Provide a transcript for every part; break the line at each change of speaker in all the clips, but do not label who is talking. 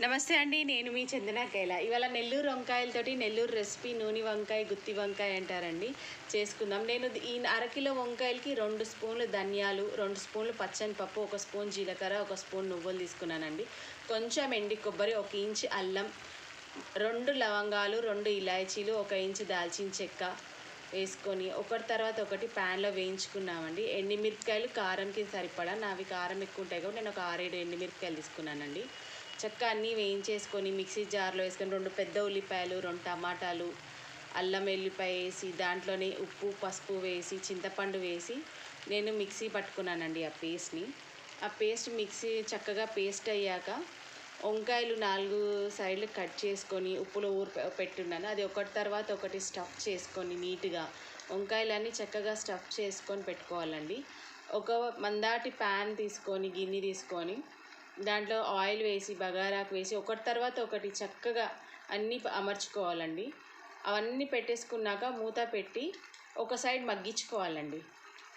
నమస్తే అండి, నేను మీ చందన కైల. ఇవాళ నెల్లూరు వంకాయలతోటి నెల్లూరు రెసిపీ నూనె వంకాయ, గుత్తి వంకాయ అంటారండి. చేసుకుందాం. నేను ఈ అరకిలో వంకాయలకి 2 స్పూన్లు ధనియాలు, 2 స్పూన్లు పచ్చని పప్పు, 1 స్పూన్ జీలకర్ర, 1 స్పూన్ నువ్వులు తీసుకున్నానండి. కొంచెం ఎండి కొబ్బరి, 1 ఇంచు అల్లం, 2 లవంగాలు, 2 ఇలాచీలు, 1 ఇంచు దాల్చిన చెక్క వేసుకొని ఒకటి తర్వాత ఒకటి ప్యాన్లో వేయించుకున్నామండి. ఎండిమిరపకాయలు కారంకి సరిపడా, నావి కారం ఎక్కువ ఉంటాయి కాబట్టి నేను ఒక 6-7 ఎండిమిరపకాయలు తీసుకున్నానండి. చక్క అన్నీ వేయించేసుకొని మిక్సీ జార్లో వేసుకొని 2 పెద్ద ఉల్లిపాయలు, 2 టమాటాలు, అల్లం వెల్లిపాయ వేసి దాంట్లోనే ఉప్పు పసుపు వేసి చింతపండు వేసి నేను మిక్సీ పట్టుకున్నానండి. ఆ పేస్ట్ మిక్సీ చక్కగా పేస్ట్ అయ్యాక వంకాయలు 4 సైడ్లు కట్ చేసుకొని ఉప్పులో పెట్టున్నాను. అది ఒకటి తర్వాత ఒకటి స్టఫ్ చేసుకొని నీట్గా వంకాయలన్నీ చక్కగా స్టఫ్ చేసుకొని పెట్టుకోవాలండి. ఒక మందాటి ప్యాన్ తీసుకొని గిన్నె తీసుకొని దాంట్లో ఆయిల్ వేసి బగారాకు వేసి ఒకటి తర్వాత ఒకటి చక్కగా అన్నీ అమర్చుకోవాలండి. అవన్నీ పెట్టేసుకున్నాక మూత పెట్టి ఒక సైడ్ మగ్గించుకోవాలండి.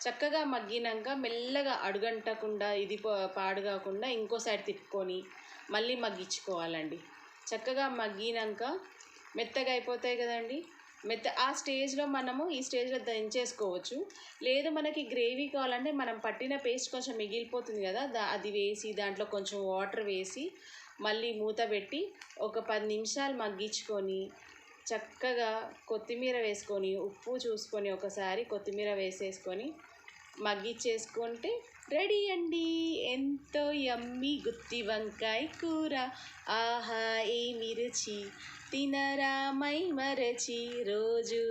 చక్కగా మగ్గినాక మెల్లగా అడుగంటకుండా ఇది పాడు కాకుండా ఇంకో సైడ్ తిప్పుకొని మళ్ళీ మగ్గించుకోవాలండి. చక్కగా మగ్గినాక మెత్తగా అయిపోతాయి కదండి. ఆ స్టేజ్లో ఈ స్టేజ్లో దంచేసుకోవచ్చు. లేదు మనకి గ్రేవీ కావాలంటే మనం పట్టిన పేస్ట్ కొంచెం మిగిలిపోతుంది కదా, అది వేసి దాంట్లో కొంచెం వాటర్ వేసి మళ్ళీ మూత పెట్టి ఒక 10 నిమిషాలు మగ్గించుకొని చక్కగా కొత్తిమీర వేసుకొని ఉప్పు చూసుకొని ఒకసారి కొత్తిమీర వేసేసుకొని మగ్గిచ్చేసుకుంటే రెడీ అండి. ఎంతో యమ్మీ గుత్తి వంకాయ కూర. ఆహా ఏమి రుచి, తినరా మై మరచి రోజు